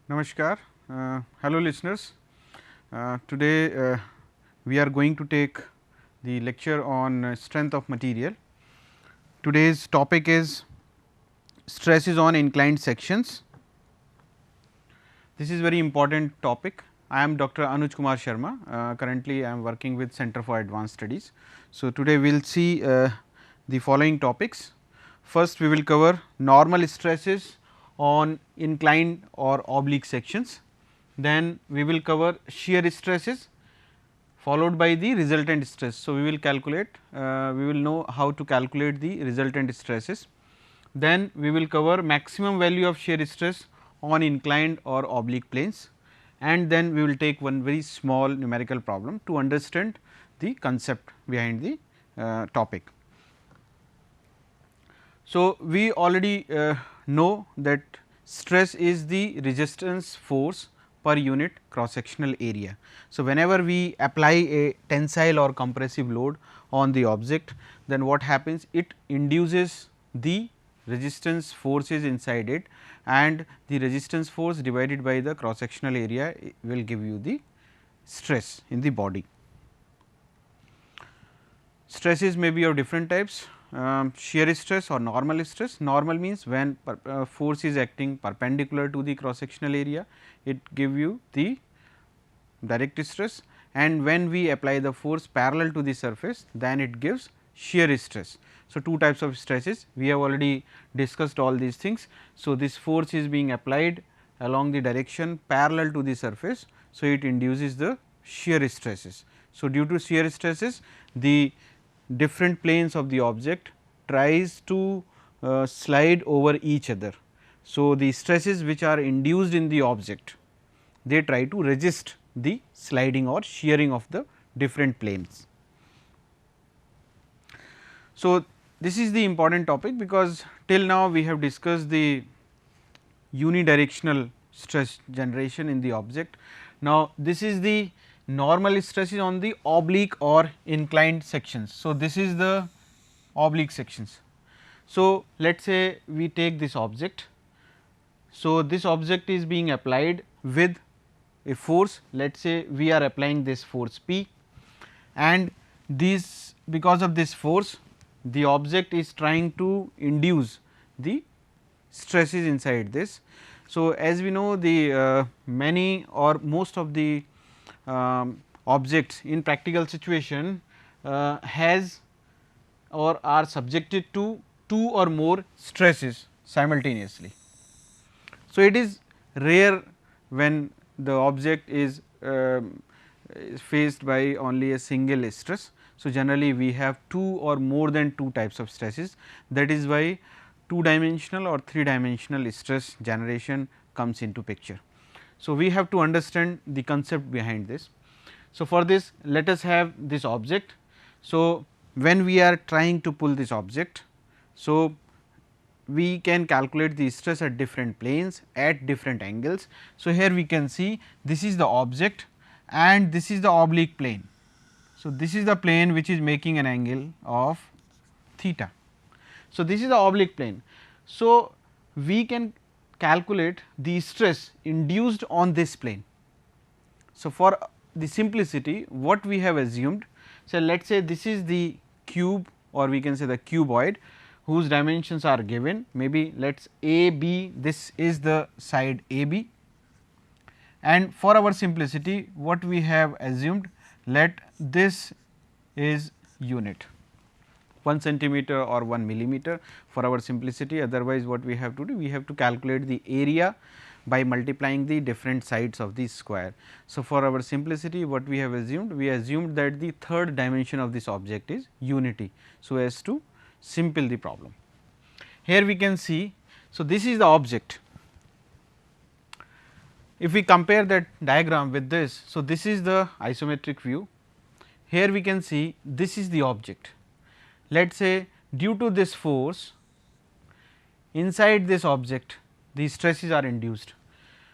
Namaskar. Hello listeners. Today we are going to take the lecture on strength of material. Today's topic is stresses on inclined sections. This is very important topic. I am Dr. Anuj Kumar Sharma. Currently, I am working with Center for Advanced Studies. So, today we will see the following topics. First, we will cover normal stresses on inclined or oblique sections. Then we will cover shear stresses followed by the resultant stress. So, we will calculate, we will know how to calculate the resultant stresses. Then we will cover maximum value of shear stress on inclined or oblique planes, and then we will take one very small numerical problem to understand the concept behind the topic. So, we already know that stress is the resistance force per unit cross sectional area. So, whenever we apply a tensile or compressive load on the object, then what happens? It induces the resistance forces inside it, and the resistance force divided by the cross sectional area will give you the stress in the body. Stresses may be of different types. Shear stress or normal stress. Normal means when force is acting perpendicular to the cross sectional area, it give you the direct stress, and when we apply the force parallel to the surface, then it gives shear stress. So, two types of stresses, we have already discussed all these things. So, this force is being applied along the direction parallel to the surface. So, it induces the shear stresses. So, due to shear stresses, the different planes of the object tries to slide over each other. So, the stresses which are induced in the object, they try to resist the sliding or shearing of the different planes. So, this is the important topic, because till now we have discussed the unidirectional stress generation in the object. Now, this is the normal stresses on the oblique or inclined sections. So, this is the oblique sections. So, let us say we take this object. So, this object is being applied with a force, let us say we are applying this force P, and this, because of this force, the object is trying to induce the stresses inside this. So, as we know, the many or most of the objects in practical situation has or are subjected to two or more stresses simultaneously. So, it is rare when the object is faced by only a single stress. So, generally we have two or more than two types of stresses, that is why two dimensional or three dimensional stress generation comes into picture. So, we have to understand the concept behind this. So, for this let us have this object. So, when we are trying to pull this object, so we can calculate the stress at different planes at different angles. So, here we can see this is the object and this is the oblique plane. So, this is the plane which is making an angle of theta. So, this is the oblique plane. So, we can calculate the stress induced on this plane. So, for the simplicity, what we have assumed, so let us say this is the cube, or we can say the cuboid, whose dimensions are given, maybe let us A B, this is the side A B, and for our simplicity what we have assumed, let this is unit 1 centimeter or 1 millimeter for our simplicity. Otherwise, what we have to do, we have to calculate the area by multiplying the different sides of the square. So, for our simplicity what we have assumed, we assumed that the third dimension of this object is unity, so as to simple the problem. Here we can see, so this is the object. If we compare that diagram with this, so this is the isometric view. Here we can see this is the object. Let us say due to this force inside this object, the stresses are induced.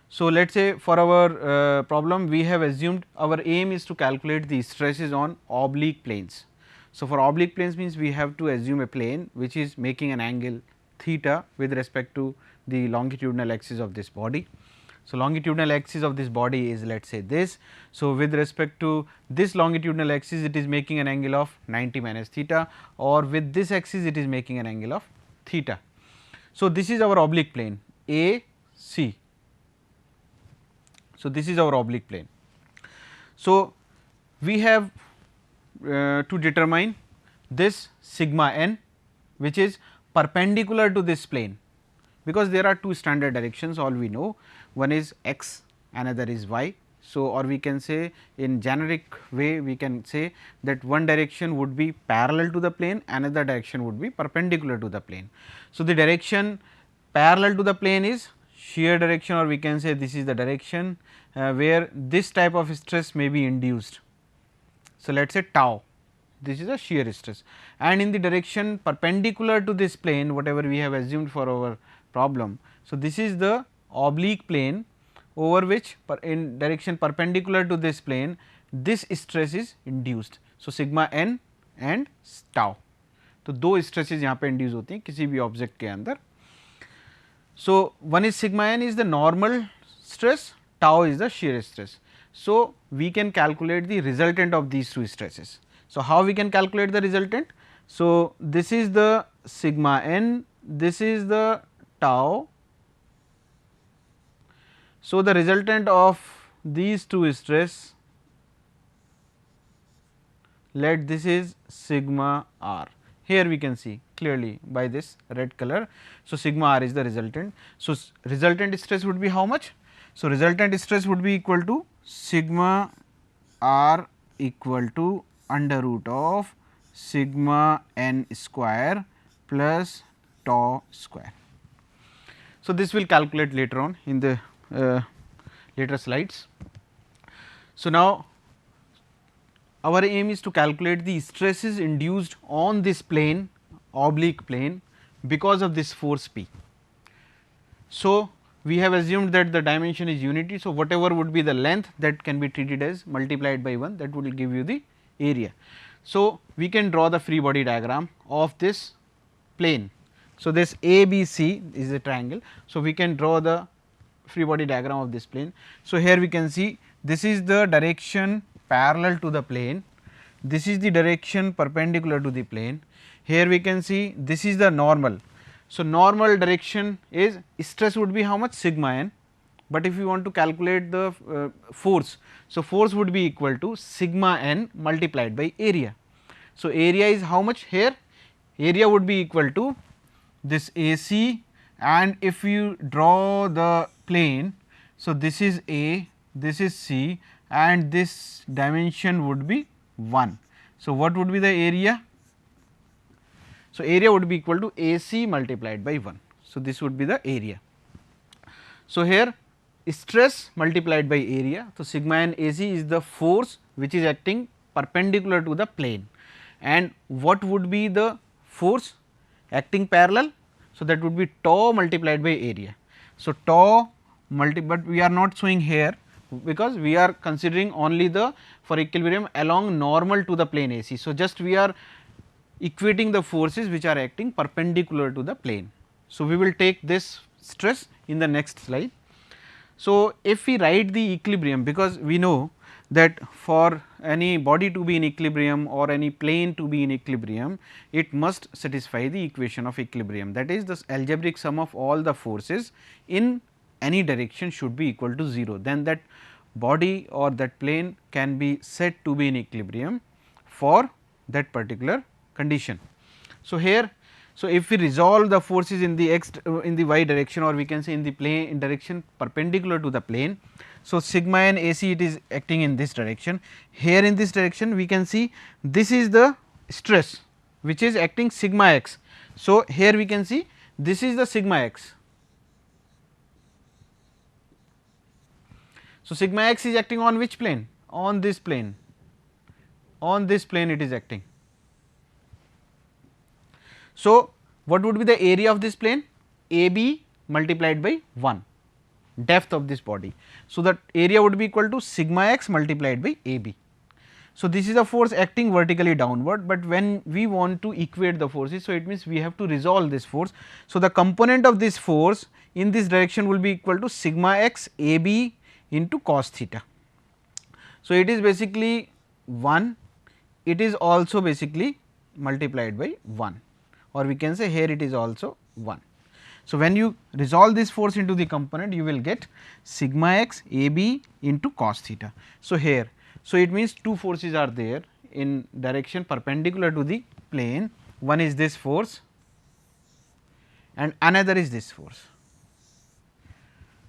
So, let us say for our problem, we have assumed our aim is to calculate the stresses on oblique planes. So, for oblique planes means we have to assume a plane which is making an angle theta with respect to the longitudinal axis of this body. So, longitudinal axis of this body is let us say this. So, with respect to this longitudinal axis it is making an angle of 90 minus theta, or with this axis it is making an angle of theta. So, this is our oblique plane A C. So, this is our oblique plane. So, we have to determine this sigma n which is perpendicular to this plane, because there are two standard directions all we know, one is x, another is y. So, or we can say in generic way we can say that one direction would be parallel to the plane, another direction would be perpendicular to the plane. So, the direction parallel to the plane is shear direction, or we can say this is the direction where this type of stress may be induced. So, let us say tau, this is a shear stress, and in the direction perpendicular to this plane whatever we have assumed for our problem. So, this is the oblique plane over which in direction perpendicular to this plane this stress is induced. So, sigma n and tau, तो दो stresses यहाँ पे induce होती हैं किसी भी object के अंदर. So, one is sigma n is the normal stress, tau is the shear stress. So, we can calculate the resultant of these two stresses. So, how we can calculate the resultant? So, this is the sigma n, this is the tau. So, the resultant of these two stress, let this is sigma r. Here we can see clearly by this red color. So, sigma r is the resultant. So, resultant stress would be how much? So, resultant stress would be equal to sigma r equal to under root of sigma n square plus tau square. So, this will calculate later on in the later slides. So, now our aim is to calculate the stresses induced on this plane, oblique plane, because of this force P. So, we have assumed that the dimension is unity. So, whatever would be the length that can be treated as multiplied by 1, that will give you the area. So, we can draw the free body diagram of this plane. So, this ABC is a triangle. So, we can draw the free body diagram of this plane. So, here we can see this is the direction parallel to the plane, this is the direction perpendicular to the plane. Here we can see this is the normal. So, normal direction is stress would be how much? Sigma n, but if you want to calculate the force, so force would be equal to sigma n multiplied by area. So, area is how much here? Area would be equal to this AC, and if you draw the plane, so this is A, this is C, and this dimension would be 1. So, what would be the area? So, area would be equal to AC multiplied by 1. So, this would be the area. So, here stress multiplied by area. So, sigma n AC is the force which is acting perpendicular to the plane, and what would be the force acting parallel? So, that would be tau multiplied by area. So, tau but we are not showing here, because we are considering only the for equilibrium along normal to the plane AC. So, just we are equating the forces which are acting perpendicular to the plane. So, we will take this stress in the next slide. So, if we write the equilibrium, because we know that for any body to be in equilibrium or any plane to be in equilibrium, it must satisfy the equation of equilibrium, that is the algebraic sum of all the forces in any direction should be equal to 0, then that body or that plane can be said to be in equilibrium for that particular condition. So, here, so if we resolve the forces in the x in the y direction, or we can say in the plane in direction perpendicular to the plane. So, sigma n AC it is acting in this direction. Here in this direction we can see this is the stress which is acting sigma x. So, here we can see this is the sigma x. So, sigma x is acting on which plane? On this plane, on this plane it is acting. So, what would be the area of this plane? AB multiplied by 1, depth of this body. So, that area would be equal to sigma x multiplied by AB. So, this is a force acting vertically downward, but when we want to equate the forces, so it means we have to resolve this force. So, the component of this force in this direction will be equal to sigma x a b into cos theta. So, it is basically 1, it is also basically multiplied by 1, or we can say here it is also 1. So, when you resolve this force into the component, you will get sigma x a b into cos theta. So, here, so it means two forces are there in direction perpendicular to the plane, one is this force and another is this force.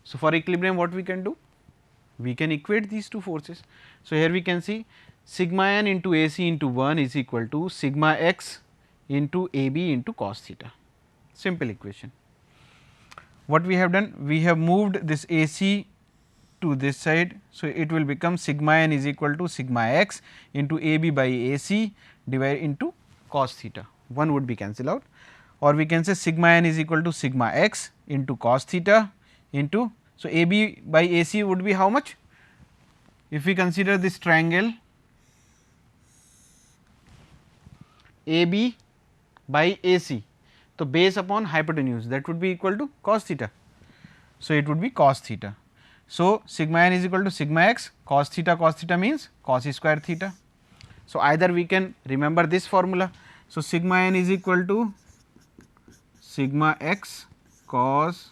So, for equilibrium what we can do? We can equate these two forces. So, here we can see sigma n into a c into 1 is equal to sigma x into a b into cos theta, simple equation. What we have done? We have moved this a c to this side. So, it will become sigma n is equal to sigma x into a b by a c divided into cos theta, 1 would be cancelled out, or we can say sigma n is equal to sigma x into cos theta into, so a b by a c would be how much? If we consider this triangle a b by a c, so base upon hypotenuse, that would be equal to cos theta. So, it would be cos theta. So, sigma n is equal to sigma x cos theta means cos square theta. So, either we can remember this formula. So, sigma n is equal to sigma x cos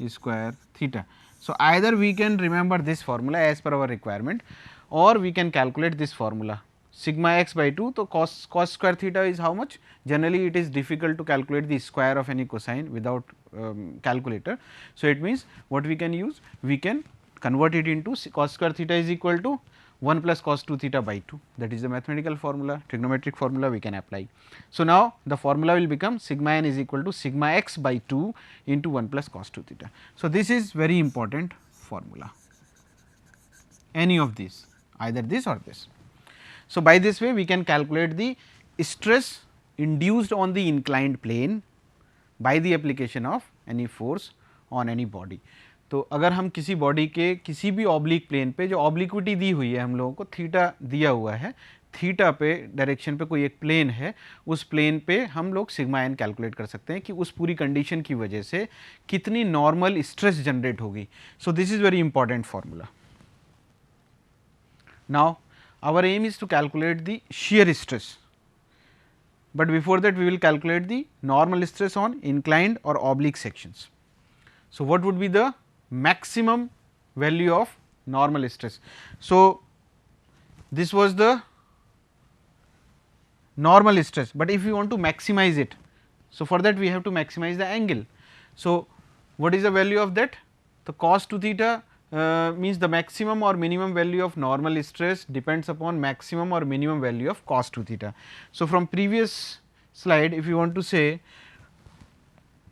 square theta. So, either we can remember this formula as per our requirement, or we can calculate this formula sigma x by 2. So, cos square theta is how much? Generally it is difficult to calculate the square of any cosine without calculator. So, it means what we can use? We can convert it into cos square theta is equal to 1 plus cos 2 theta by 2, that is the mathematical formula, trigonometric formula we can apply. So, now the formula will become sigma n is equal to sigma x by 2 into 1 plus cos 2 theta. So, this is very important formula, any of these, either this or this. So, by this way we can calculate the stress induced on the inclined plane by the application of any force on any body. तो अगर हम किसी body के किसी भी oblique plane पे, जो obliquity दी हुई है हम लोगों को, थीटा दिया हुआ है, थीटा पे डायरेक्शन पे कोई एक प्लेन है, उस प्लेन पे हम लोग सिग्मा एन कैलकुलेट कर सकते हैं कि उस पूरी कंडीशन की वजह से कितनी नॉर्मल स्ट्रेस जनरेट होगी. So this is very important formula. Now our aim is to calculate the shear stress, but before that we will calculate the normal stress on inclined or oblique sections. So, what would be the maximum value of normal stress? So, this was the normal stress, but if we want to maximize it, so for that we have to maximize the angle. So, what is the value of that? The cos 2 theta means the maximum or minimum value of normal stress depends upon maximum or minimum value of cos 2 theta. So, from previous slide, if you want to say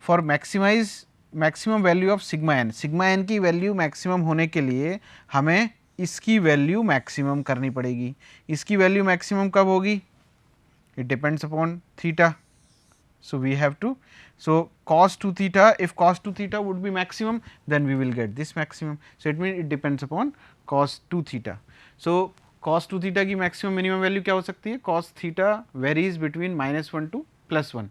for maximize maximum value of sigma n की value maximum होने के लिए हमें इसकी value maximum करनी पड़ेगी. इसकी value maximum कब होगी? It depends upon theta. So, we have to, so cos 2 theta, if cos 2 theta would be maximum, then we will get this maximum. So, it means it depends upon cos 2 theta. So, cos 2 theta की maximum minimum value क्या हो सकती है? Cos theta varies between -1 to +1.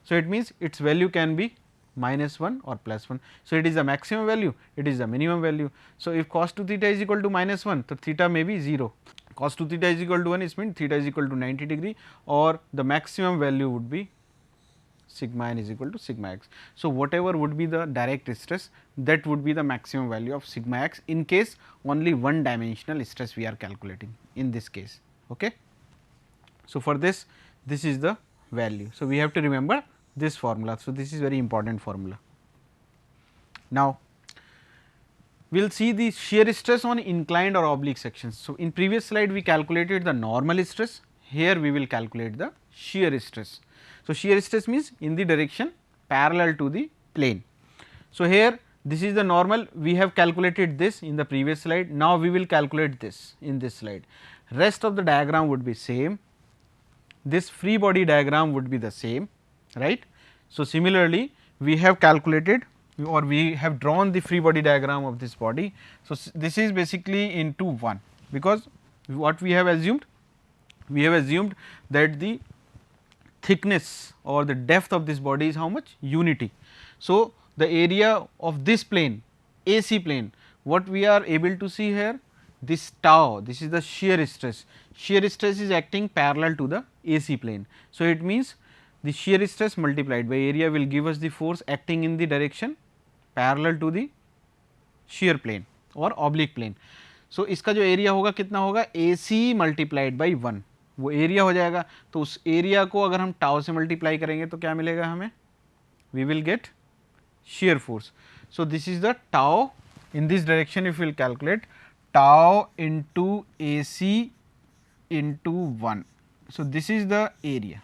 So, it means its value can be -1 or +1. So, it is the maximum value, it is the minimum value. So, if cos 2 theta is equal to -1, so theta may be 0. Cos 2 theta is equal to 1, it means theta is equal to 90 degree, or the maximum value would be sigma n is equal to sigma x. So, whatever would be the direct stress, that would be the maximum value of sigma x in case only one dimensional stress we are calculating in this case. Okay. So, for this, this is the value. So, we have to remember this formula. So, this is very important formula. Now, we will see the shear stress on inclined or oblique sections. So, in previous slide we calculated the normal stress, here we will calculate the shear stress. So, shear stress means in the direction parallel to the plane. So, here this is the normal, we have calculated this in the previous slide, now we will calculate this in this slide. Rest of the diagram would be same, this free body diagram would be the same, right. So, similarly we have calculated or we have drawn the free body diagram of this body. So, this is basically into 1, because what we have assumed, we have assumed that the thickness or the depth of this body is how much? Unity. So, the area of this plane, AC plane, what we are able to see here, this tau, this is the shear stress. Shear stress is acting parallel to the AC plane. So, it means the shear stress multiplied by area will give us the force acting in the direction parallel to the shear plane और oblique plane. So, इसका जो area होगा कितना होगा? AC multiplied by 1, वो area हो जाएगा. तो उस एरिया को अगर हम टाउ से मल्टीप्लाई करेंगे तो क्या मिलेगा हमें? We will get shear force. So, this is the tau. In this direction if we will calculate tau into AC into 1. So, this is the area.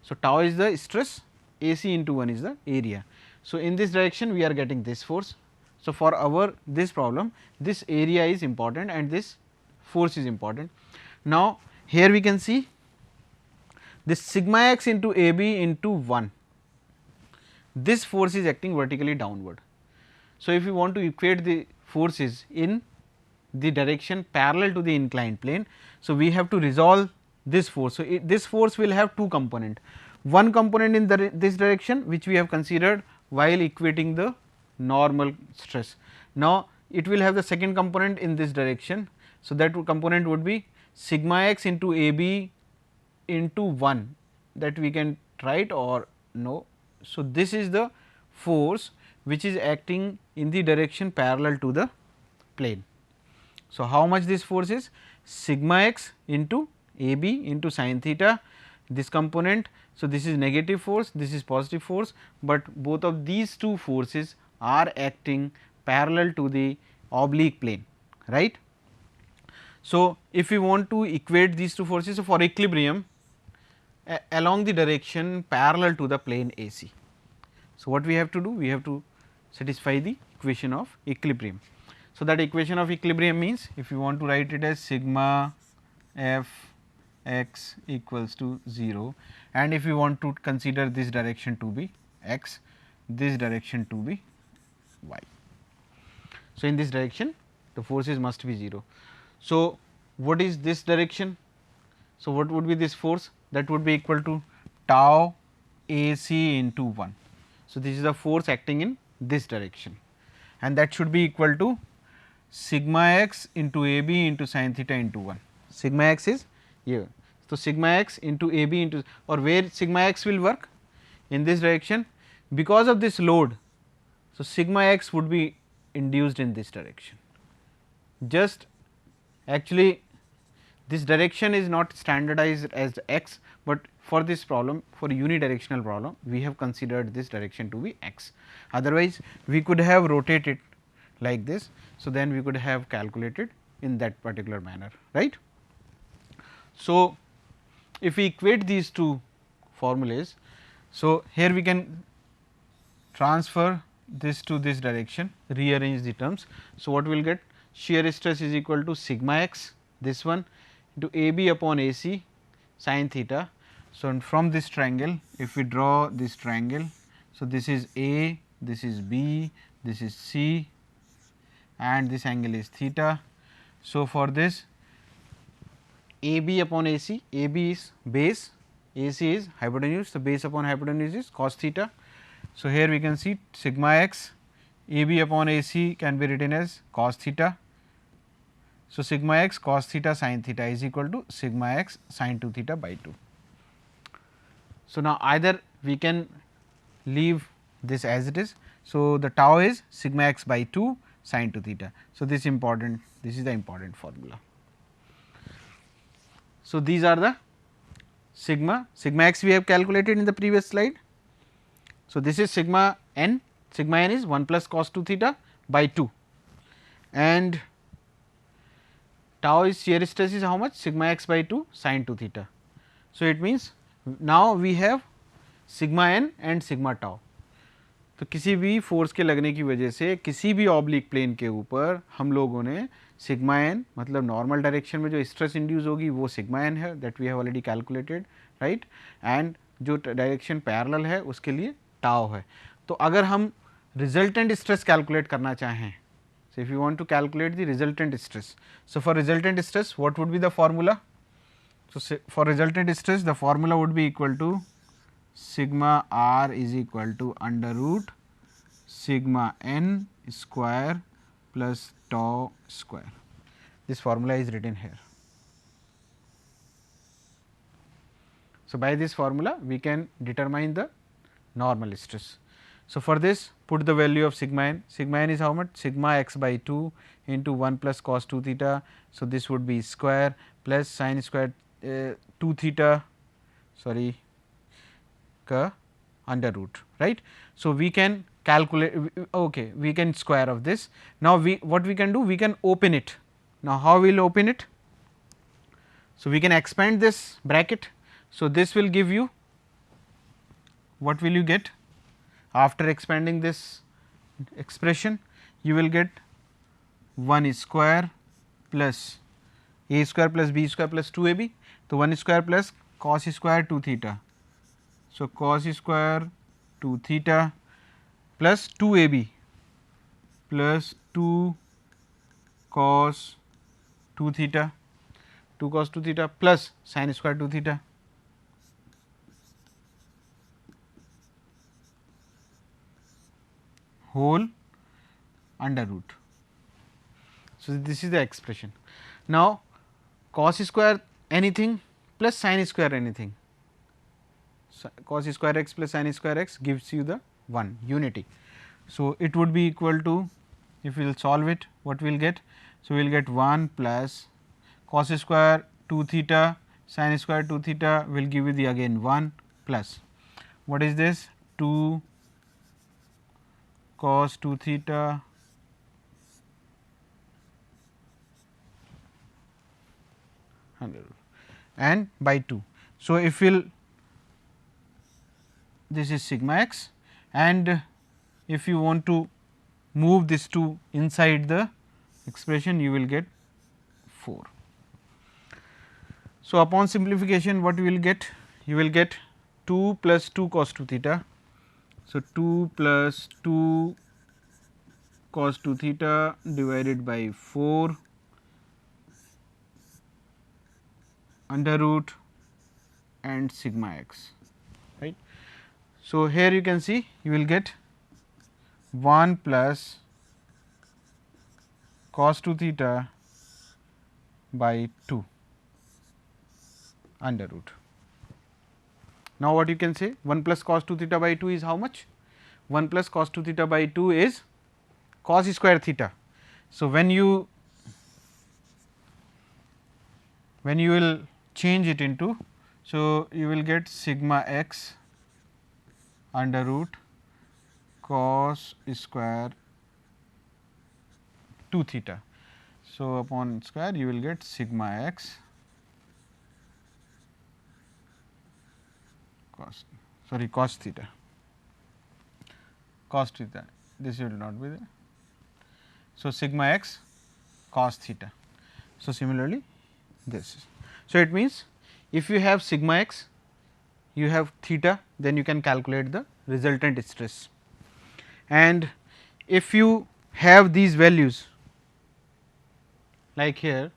So, tau is the stress, AC into 1 is the area. So, in this direction we are getting this force. So, for our this problem, this area is important and this force is important. Now, here we can see this sigma x into AB into 1, this force is acting vertically downward. So, if you want to equate the forces in the direction parallel to the inclined plane, so we have to resolve this force. So, this force will have two component, one component in this direction which we have considered while equating the normal stress. Now, it will have the second component in this direction. So, that component would be sigma x into AB into 1, that we can write or no. So, this is the force which is acting in the direction parallel to the plane. So, how much this force is? Sigma x into AB into sin theta, this component. So, this is negative force, this is positive force, but both of these two forces are acting parallel to the oblique plane, right. So, if we want to equate these two forces, so for equilibrium along the direction parallel to the plane AC. So, what we have to do? We have to satisfy the equation of equilibrium. So, that equation of equilibrium means if you want to write it as sigma f x equals to 0, and if you want to consider this direction to be x, this direction to be y. So, in this direction the forces must be 0. So, what is this direction? So, what would be this force? That would be equal to tau AC into 1. So, this is the force acting in this direction, and that should be equal to sigma x into AB into sin theta into 1. Sigma x is here. So, sigma x into AB into, or where sigma x will work? In this direction, because of this load. So, sigma x would be induced in this direction. Just actually this direction is not standardized as x, but for this problem, for unidirectional problem, we have considered this direction to be x. Otherwise, we could have rotated like this. So, then we could have calculated in that particular manner, right. So, if we equate these two formulas, so here we can transfer this to this direction, rearrange the terms. So, what we will get? Shear stress is equal to sigma x, this one, into AB upon AC sin theta. So, and from this triangle, if we draw this triangle, so this is A, this is B, this is C, and this angle is theta. So, for this AB upon AC, AB is base, AC is hypotenuse, so base upon hypotenuse is cos theta. So, here we can see sigma x, AB upon AC can be written as cos theta. So, sigma x cos theta sin theta is equal to sigma x sin 2 theta by 2. So, now either we can leave this as it is. So, the tau is sigma x by 2 sin 2 theta. So, this is the important formula. So, these are the sigma x we have calculated in the previous slide. So, this is sigma n is 1 plus cos 2 theta by 2, and tau is shear stress is how much? Sigma x by 2 sin 2 theta. So, it means now we have sigma n and sigma tau. तो किसी भी force के लगने की वजह से किसी भी ऑब्लिक प्लेन के ऊपर हम लोगों ने सिग्मा एन, मतलब नॉर्मल डायरेक्शन में जो स्ट्रेस इंड्यूस होगी वो सिग्मा एन है, that we have already calculated, right, and जो डायरेक्शन पैरेलल है उसके लिए टाउ है. तो अगर हम रिजल्टेंट स्ट्रेस कैलकुलेट करना चाहें, so if you want to calculate the resultant stress, so for resultant stress what would be the formula? So, for resultant stress the formula would be equal to sigma r is equal to under root sigma n square plus tau square. This formula is written here. So, by this formula we can determine the normal stress. So, for this put the value of sigma n is how much, sigma x by 2 into 1 plus cos 2 theta. So, this would be square plus sin square 2 theta sorry ka under root, right. So, we can calculate, okay, we can square of this. Now, what we can do, we can open it. Now, how we will open it? So, we can expand this bracket. So, this will give you, what will you get after expanding this expression? You will get 1 square plus a square plus b square plus 2 ab. So, 1 square plus cos square 2 theta. So, cos square 2 theta plus 2 ab plus 2 cos 2 theta, 2 cos 2 theta plus sin square 2 theta. Whole under root. So, this is the expression. Now, cos square anything plus sin square anything, so, cos square x plus sin square x gives you the 1 unity. So, it would be equal to, if we will solve it, what we will get? So, we will get 1 plus cos square 2 theta sin square 2 theta will give you the again 1 plus, what is this, 2 cos 2 theta and by 2. So, if we will, this is sigma x, and if you want to move this 2 inside the expression, you will get 4. So, upon simplification what you will get? You will get 2 plus 2 cos 2 theta. So, 2 plus 2 cos 2 theta divided by 4 under root and sigma x, right. So, here you can see you will get 1 plus cos 2 theta by 2 under root. Now, what you can say, 1 plus cos 2 theta by 2 is how much? 1 plus cos 2 theta by 2 is cos square theta. So, when you will change it into, so you will get sigma x under root cos square 2 theta. So, upon square you will get sigma x cos theta, this will not be there. So, sigma x cos theta. So, similarly this is. So, it means if you have sigma x, you have theta, then you can calculate the resultant stress, and if you have these values like here,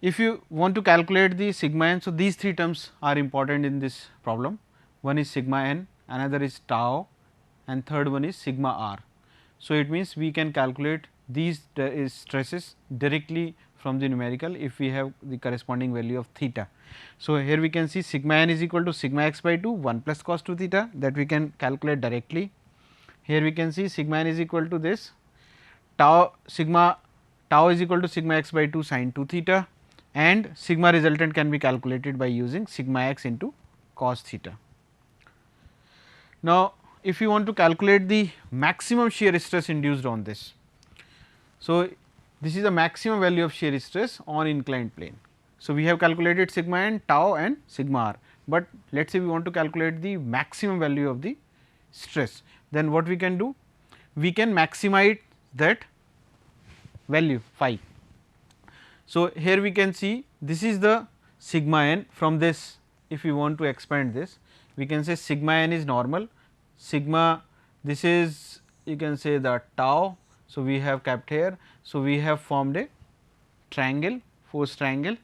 if you want to calculate the sigma n, so these 3 terms are important in this problem. One is sigma n, another is tau, and third one is sigma r. So, it means we can calculate these stresses directly from the numerical if we have the corresponding value of theta. So, here we can see sigma n is equal to sigma x by 2 1 plus cos 2 theta, that we can calculate directly. Here we can see sigma n is equal to this, tau is equal to sigma x by 2 sin 2 theta, and sigma resultant can be calculated by using sigma x into cos theta. Now, if you want to calculate the maximum shear stress induced on this, so this is the maximum value of shear stress on inclined plane. So, we have calculated sigma n, tau and sigma r, but let us say we want to calculate the maximum value of the stress, then what we can do? We can maximize that value phi. So, here we can see this is the sigma n. From this, if we want to expand this, we can say sigma n is normal, sigma, this is you can say the tau. So, we have kept here. So, we have formed a triangle force triangle.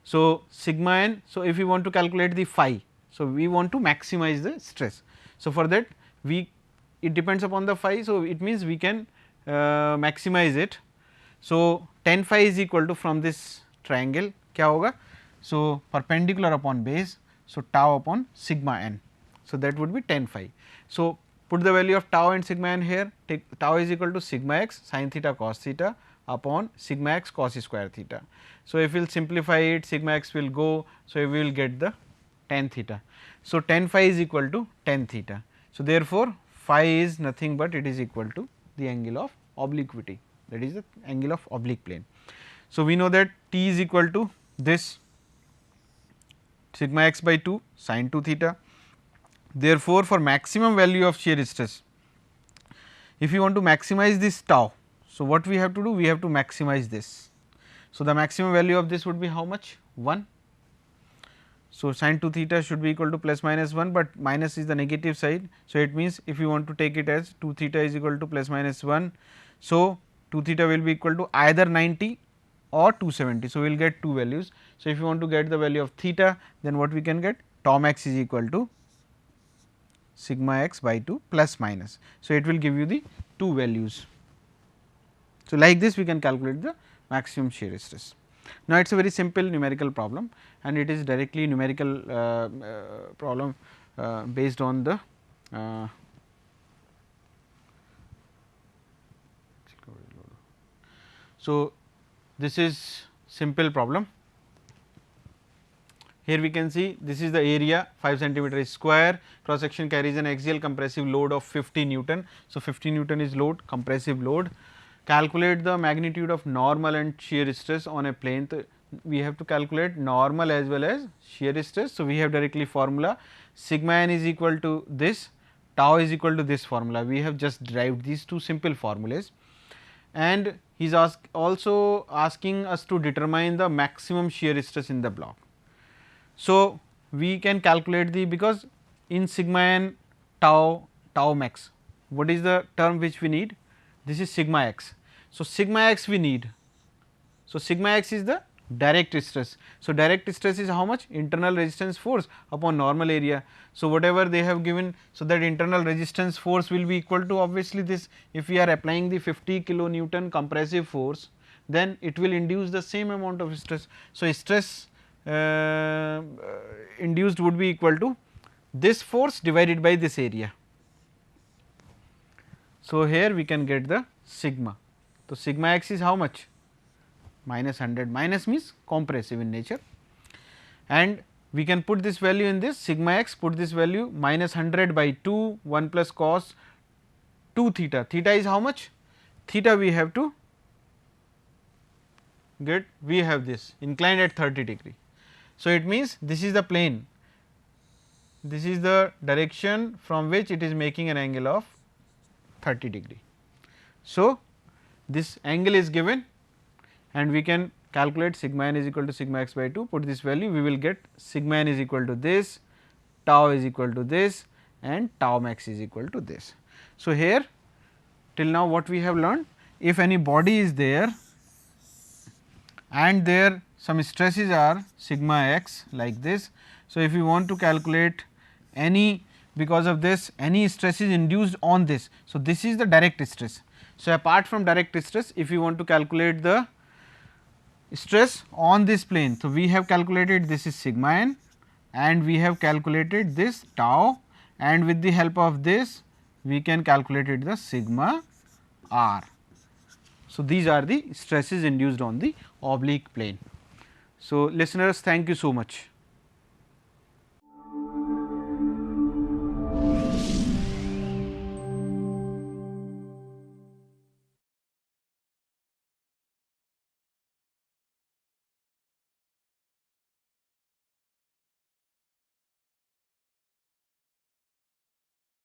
So, sigma n, so if we want to calculate the phi, so we want to maximize the stress. So, for that it depends upon the phi, so it means we can maximize it. So, tan phi is equal to, from this triangle क्या होगा, so perpendicular upon base, so tau upon sigma n, so that would be tan phi. So, put the value of tau and sigma n here, take tau is equal to sigma x sin theta cos theta upon sigma x cos square theta. So, if we will simplify it, sigma x will go, so we will get the tan theta. So, tan phi is equal to tan theta. So, therefore, phi is nothing but it is equal to the angle of obliquity, that is the angle of oblique plane. So, we know that T is equal to this sigma x by 2 sin 2 theta. Therefore, for maximum value of shear stress, if you want to maximize this tau, so what we have to do? We have to maximize this. So, the maximum value of this would be how much? 1. So, sin 2 theta should be equal to plus minus 1, but minus is the negative side. So, it means if you want to take it as 2 theta is equal to plus minus 1. So, 2 theta will be equal to either 90 or 270. So, we will get two values. So, if you want to get the value of theta, then what we can get? Tau max is equal to sigma x by 2 plus minus. So, it will give you the two values. So, like this we can calculate the maximum shear stress. Now, it is a very simple numerical problem, and it is directly numerical problem based on the so, this is simple problem. Here we can see this is the area 5 centimeter is square, cross section carries an axial compressive load of 50 Newton. So, 50 Newton is load, compressive load. Calculate the magnitude of normal and shear stress on a plane. So, we have to calculate normal as well as shear stress. So, we have directly formula sigma n is equal to this, tau is equal to this formula. We have just derived these two simple formulas, and he is also asking us to determine the maximum shear stress in the block. So, we can calculate the, because in sigma n tau max, what is the term which we need? This is sigma x. So, sigma x we need. So, sigma x is the direct stress. So, direct stress is how much? Internal resistance force upon normal area. So, whatever they have given, so that internal resistance force will be equal to obviously this. If we are applying the 50 kilonewton compressive force, then it will induce the same amount of stress. So, stress induced would be equal to this force divided by this area. So, here we can get the sigma. So, sigma x is how much? Minus 100, minus means compressive in nature, and we can put this value in this sigma x, put this value minus 100 by 2 1 plus cos 2 theta. Theta is how much? Theta we have to get, we have this inclined at 30 degree. So, it means this is the plane, this is the direction from which it is making an angle of 30 degree. So, this angle is given, and we can calculate sigma n is equal to sigma x by 2, put this value, we will get sigma n is equal to this, tau is equal to this, and tau max is equal to this. So, here till now what we have learned, if any body is there and there some stresses are sigma x like this. So, if you want to calculate any, because of this any stress is induced on this. So, this is the direct stress. So, apart from direct stress, if you want to calculate the stress on this plane, so we have calculated this is sigma n, and we have calculated this tau, and with the help of this we can calculate it the sigma r. So, these are the stresses induced on the oblique plane. So, listeners, thank you so much.